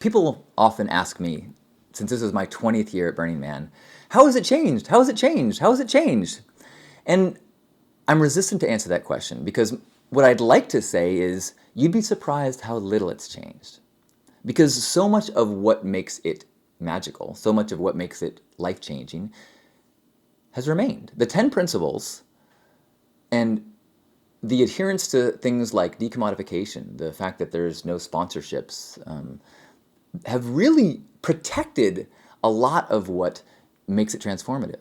People often ask me, since this is my 20th year at Burning Man, how has it changed? How has it changed? How has it changed? And I'm resistant to answer that question because what I'd like to say is you'd be surprised how little it's changed. Because so much of what makes it magical, so much of what makes it life-changing has remained. The 10 principles and the adherence to things like decommodification, the fact that there's no sponsorships, have really protected a lot of what makes it transformative.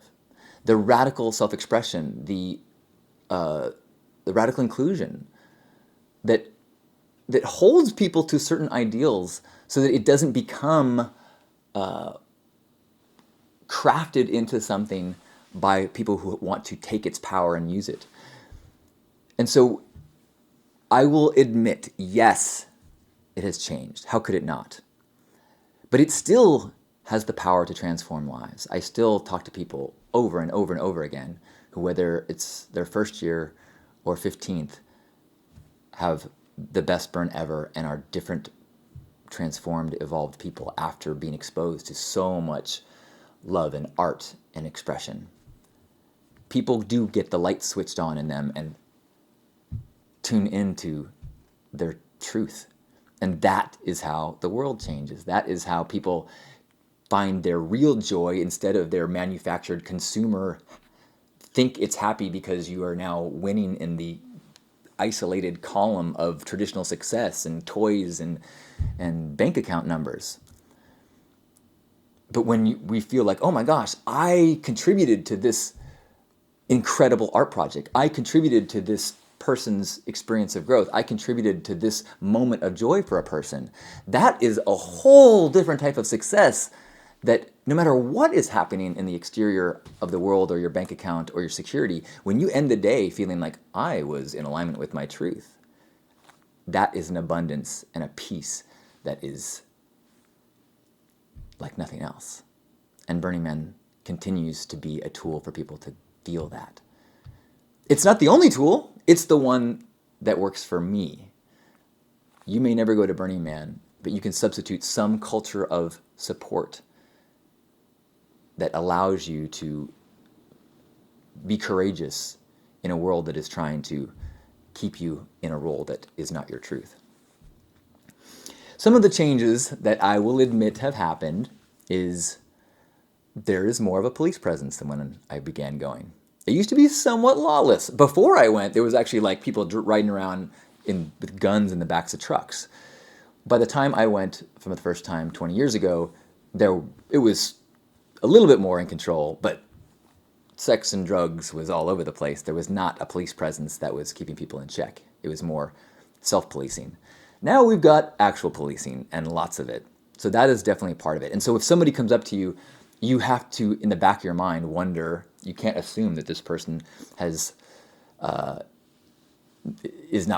The radical self-expression, the radical inclusion that holds people to certain ideals so that it doesn't become crafted into something by people who want to take its power and use it. And so I will admit, yes, it has changed. How could it not? But it still has the power to transform lives. I still talk to people over and over and over again who, whether it's their first year or 15th, have the best burn ever and are different, transformed, evolved people after being exposed to so much love and art and expression. People do get the light switched on in them and tune into their truth. And that is how the world changes. That is how people find their real joy instead of their manufactured consumer think it's happy because you are now winning in the isolated column of traditional success and toys and bank account numbers. But when we feel like, oh my gosh, I contributed to this incredible art project. I contributed to this person's experience of growth. I contributed to this moment of joy for a person. That is a whole different type of success that no matter what is happening in the exterior of the world or your bank account or your security, when you end the day feeling like I was in alignment with my truth, that is an abundance and a peace that is like nothing else. And Burning Man continues to be a tool for people to feel that. It's not the only tool. It's the one that works for me. You may never go to Burning Man, but you can substitute some culture of support that allows you to be courageous in a world that is trying to keep you in a role that is not your truth. Some of the changes that I will admit have happened is there is more of a police presence than when I began going. It used to be somewhat lawless. Before I went, there was actually like people riding around with guns in the backs of trucks. By the time I went for the first time 20 years ago, it was a little bit more in control, but sex and drugs was all over the place. There was not a police presence that was keeping people in check. It was more self-policing. Now we've got actual policing and lots of it. So that is definitely part of it. And so if somebody comes up to you, you have to, in the back of your mind, wonder, you can't assume that this person is not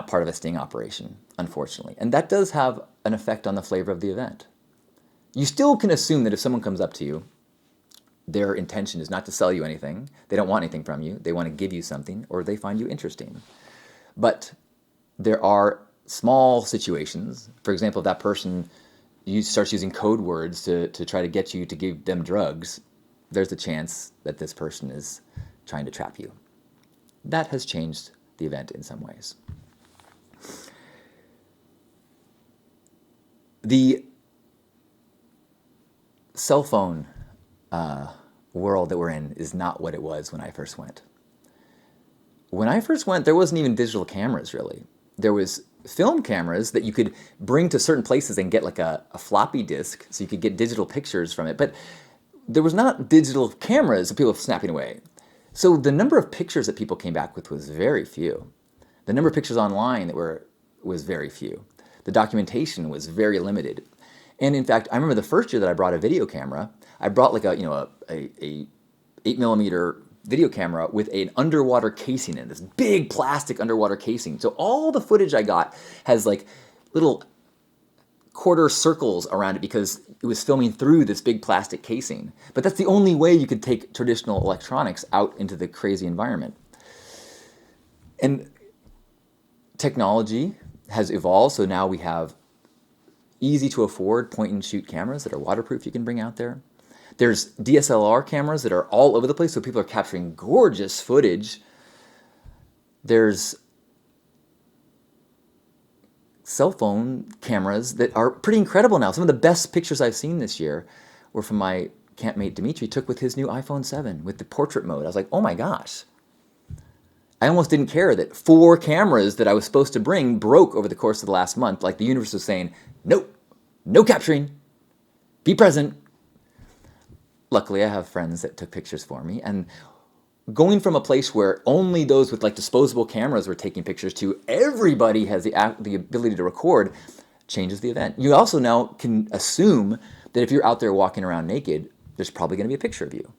part of a sting operation, unfortunately. And that does have an effect on the flavor of the event. You still can assume that if someone comes up to you, their intention is not to sell you anything, they don't want anything from you, they want to give you something, or they find you interesting. But there are small situations. For example, if that person starts using code words to try to get you to give them drugs, there's a chance that this person is trying to trap you. That has changed the event in some ways. The cell phone world that we're in is not what it was when I first went. When I first went, there wasn't even digital cameras, really. There was film cameras that you could bring to certain places and get like a floppy disk, so you could get digital pictures from it. But there was not digital cameras of people snapping away. So the number of pictures that people came back with was very few. The number of pictures online was very few. The documentation was very limited. And in fact, I remember the first year that I brought a video camera, I brought like a 8mm video camera with an underwater casing in it, this big plastic underwater casing. So all the footage I got has like little quarter circles around it because it was filming through this big plastic casing. But that's the only way you could take traditional electronics out into the crazy environment. And technology has evolved, so now we have easy to afford point and shoot cameras that are waterproof you can bring out there. There's DSLR cameras that are all over the place, so people are capturing gorgeous footage. There's cell phone cameras that are pretty incredible now. Some of the best pictures I've seen this year were from my campmate Dimitri took with his new iPhone 7 with the portrait mode. I was like, oh my gosh. I almost didn't care that 4 cameras that I was supposed to bring broke over the course of the last month. Like the universe was saying, nope, no capturing, be present. Luckily, I have friends that took pictures for me. And going from a place where only those with like disposable cameras were taking pictures to everybody has the ability to record changes the event. You also now can assume that if you're out there walking around naked, there's probably going to be a picture of you.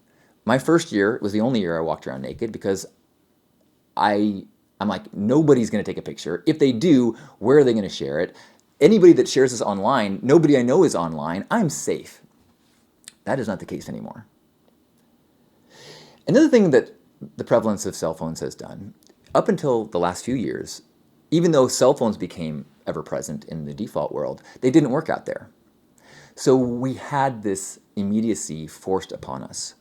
My first year was the only year I walked around naked because I'm like, nobody's going to take a picture. If they do, where are they going to share it? Anybody that shares this online, nobody I know is online. I'm safe. That is not the case anymore. Another thing that the prevalence of cell phones has done, up until the last few years, even though cell phones became ever present in the default world, they didn't work out there. So we had this immediacy forced upon us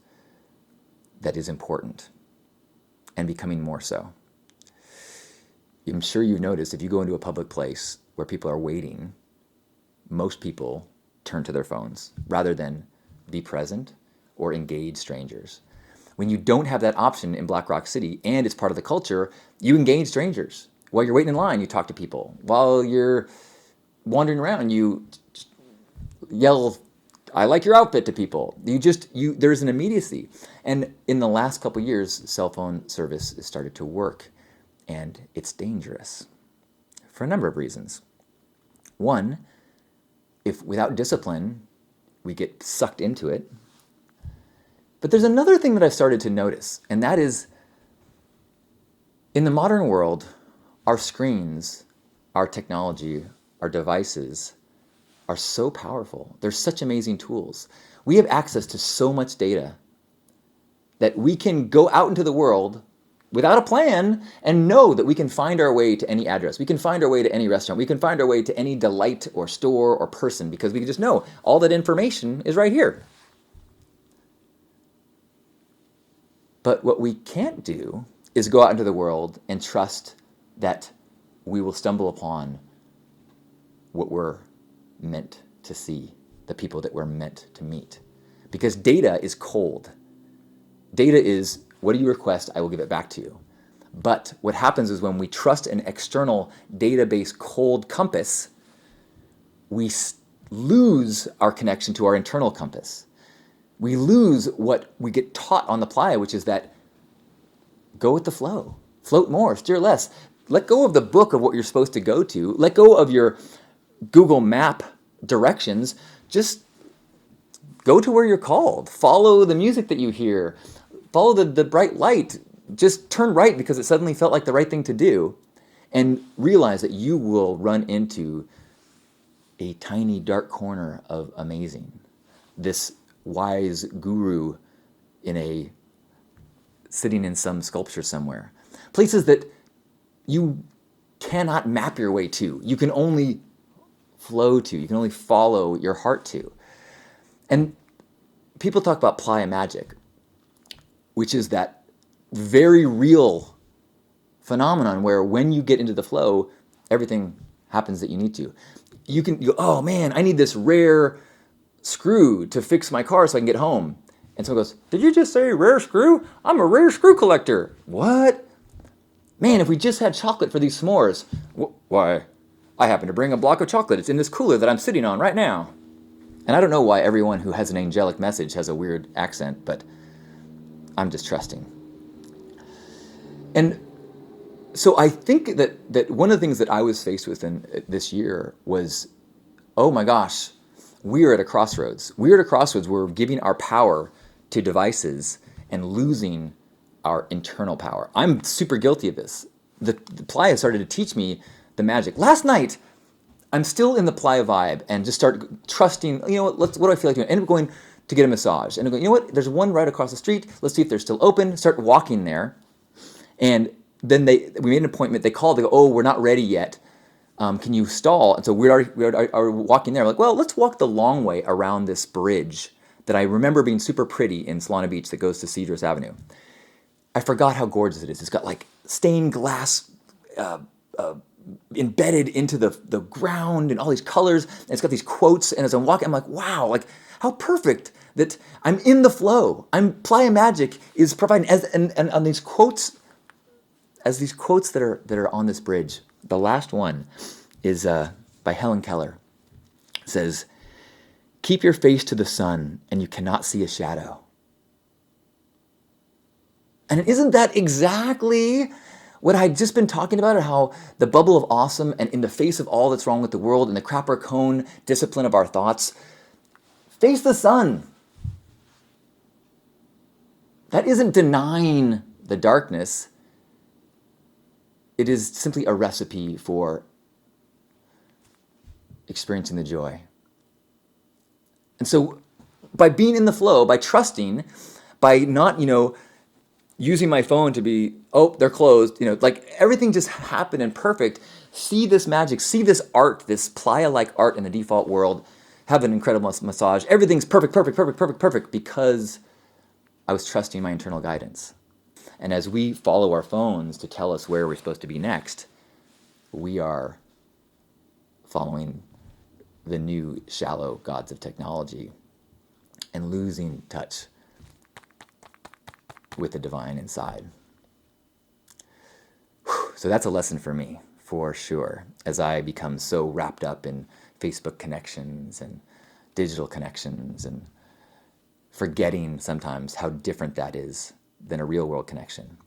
that is important and becoming more so. I'm sure you've noticed if you go into a public place where people are waiting, most people turn to their phones rather than be present or engage strangers. When you don't have that option in Black Rock City and it's part of the culture, you engage strangers. While you're waiting in line, you talk to people. While you're wandering around, you yell, I like your outfit to people. There's an immediacy. And in the last couple of years, cell phone service has started to work, and it's dangerous for a number of reasons. One, if without discipline, we get sucked into it. But there's another thing that I've started to notice, and that is in the modern world, our screens, our technology, our devices are so powerful. They're such amazing tools. We have access to so much data that we can go out into the world without a plan and know that we can find our way to any address. We can find our way to any restaurant. We can find our way to any delight or store or person because we can just know all that information is right here. But what we can't do is go out into the world and trust that we will stumble upon what we're meant to see, the people that we're meant to meet. Because data is cold. Data is, what do you request? I will give it back to you. But what happens is when we trust an external database cold compass, we lose our connection to our internal compass. We lose what we get taught on the playa, which is that go with the flow. Float more, steer less. Let go of the book of what you're supposed to go to. Let go of your Google Map directions. Just go to where you're called. Follow the music that you hear. Follow the bright light. Just turn right because it suddenly felt like the right thing to do. And realize that you will run into a tiny dark corner of amazing. This wise guru sitting in some sculpture somewhere. Places that you cannot map your way to. You can only flow to. You can only follow your heart to. And people talk about playa magic, which is that very real phenomenon where when you get into the flow, everything happens that you need to. You go, oh man, I need this rare screw to fix my car so I can get home. And someone goes, did you just say rare screw? I'm a rare screw collector. What? Man, if we just had chocolate for these s'mores. Why, I happen to bring a block of chocolate. It's in this cooler that I'm sitting on right now. And I don't know why everyone who has an angelic message has a weird accent, but I'm just trusting. And so I think that one of the things that I was faced with in this year was, oh my gosh, we're at a crossroads. We're at a crossroads where we're giving our power to devices and losing our internal power. I'm super guilty of this. The playa started to teach me the magic. Last night, I'm still in the playa vibe and just start trusting, you know what do I feel like doing? I end up going to get a massage. And I go, you know what, there's one right across the street. Let's see if they're still open. Start walking there. And then we made an appointment. They called, they go, oh, we're not ready yet. Can you stall? And so are walking there. We're like, well, let's walk the long way around this bridge that I remember being super pretty in Solana Beach that goes to Cedros Avenue. I forgot how gorgeous it is. It's got like stained glass embedded into the ground and all these colors. And it's got these quotes. And as I'm walking, I'm like, wow, like how perfect that I'm in the flow. Playa Magic is providing and on these quotes, as these quotes that are on this bridge. The last one is by Helen Keller. It says, "Keep your face to the sun, and you cannot see a shadow." And isn't that exactly what I'd just been talking about, or how the bubble of awesome and in the face of all that's wrong with the world and the crapper cone discipline of our thoughts, face the sun. That isn't denying the darkness. It is simply a recipe for experiencing the joy. And so by being in the flow, by trusting, by not, using my phone to be, oh, they're closed, like everything just happened and perfect. See this magic, see this art, this playa-like art in the default world, have an incredible massage. Everything's perfect, perfect, perfect, perfect, perfect, because I was trusting my internal guidance. And as we follow our phones to tell us where we're supposed to be next, we are following the new shallow gods of technology and losing touch with the divine inside. So that's a lesson for me, for sure, as I become so wrapped up in Facebook connections and digital connections and forgetting sometimes how different that is than a real world connection.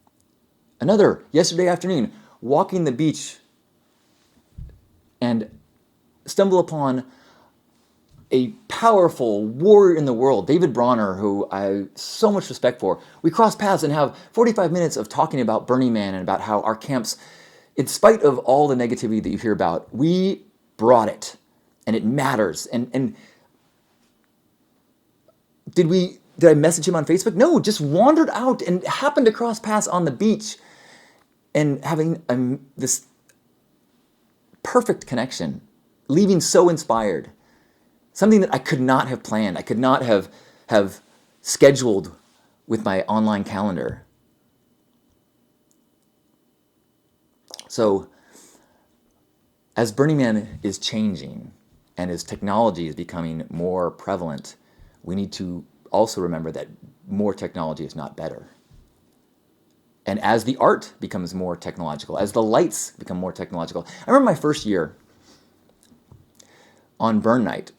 Yesterday afternoon, walking the beach and stumble upon a powerful warrior in the world, David Bronner, who I have so much respect for. We cross paths and have 45 minutes of talking about Burning Man and about how our camps, in spite of all the negativity that you hear about, we brought it, and it matters. And did I message him on Facebook? No, just wandered out and happened to cross paths on the beach and having this perfect connection, leaving so inspired. Something that I could not have planned. I could not have scheduled with my online calendar. So as Burning Man is changing and as technology is becoming more prevalent, we need to also remember that more technology is not better. And as the art becomes more technological, as the lights become more technological. I remember my first year on Burn Night,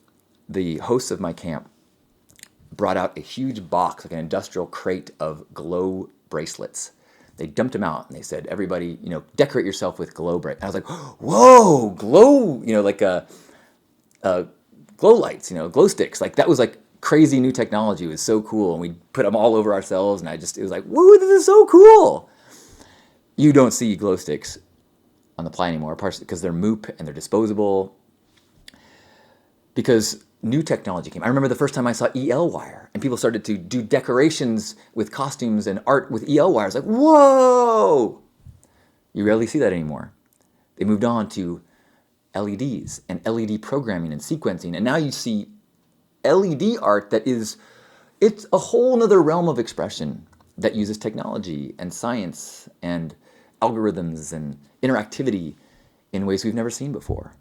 the hosts of my camp brought out a huge box, like an industrial crate of glow bracelets. They dumped them out and they said, everybody, decorate yourself with glow bracelets. I was like, whoa, glow, like glow lights, glow sticks. Like that was like crazy new technology. It was so cool. And we put them all over ourselves and it was like, woo, this is so cool. You don't see glow sticks on the playa anymore, partially because they're moop and they're disposable. Because new technology came. I remember the first time I saw EL wire and people started to do decorations with costumes and art with EL wires. Like, whoa! You rarely see that anymore. They moved on to LEDs and LED programming and sequencing. And now you see LED art it's a whole nother realm of expression that uses technology and science and algorithms and interactivity in ways we've never seen before.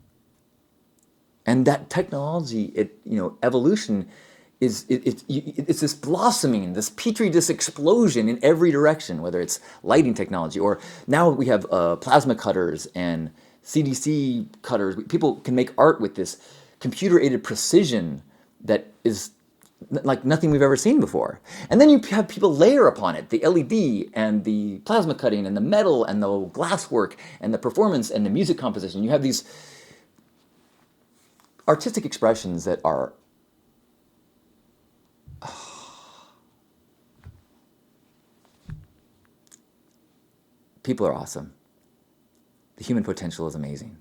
And that technology, evolution it's this blossoming, this petri dish explosion in every direction, whether it's lighting technology or now we have plasma cutters and CDC cutters. People can make art with this computer-aided precision that is like nothing we've ever seen before. And then you have people layer upon it the LED and the plasma cutting and the metal and the glass work and the performance and the music composition. You have these artistic expressions that are people are awesome. The human potential is amazing.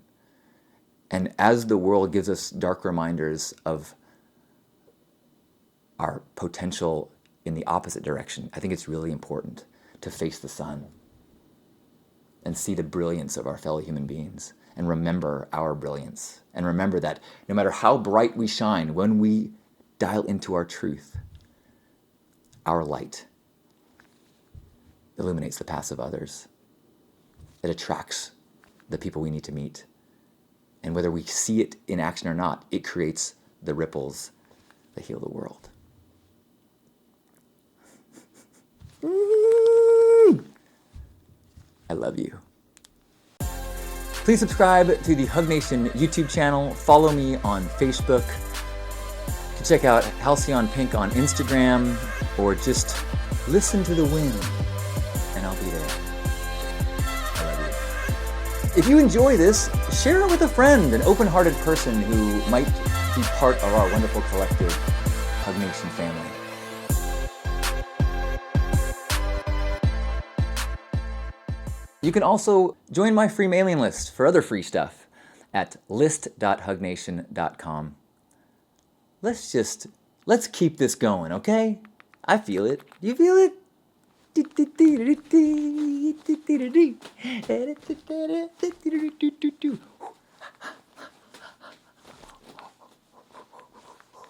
And as the world gives us dark reminders of our potential in the opposite direction, I think it's really important to face the sun and see the brilliance of our fellow human beings and remember our brilliance. And remember that no matter how bright we shine, when we dial into our truth, our light illuminates the paths of others. It attracts the people we need to meet. And whether we see it in action or not, it creates the ripples that heal the world. I love you. Please subscribe to the Hug Nation YouTube channel. Follow me on Facebook. You can check out Halcyon Pink on Instagram, or just listen to the wind, and I'll be there. I love you. If you enjoy this, share it with a friend, an open-hearted person who might be part of our wonderful collective Hug Nation family. You can also join my free mailing list for other free stuff at list.hugnation.com. Let's keep this going, okay? I feel it. You feel it?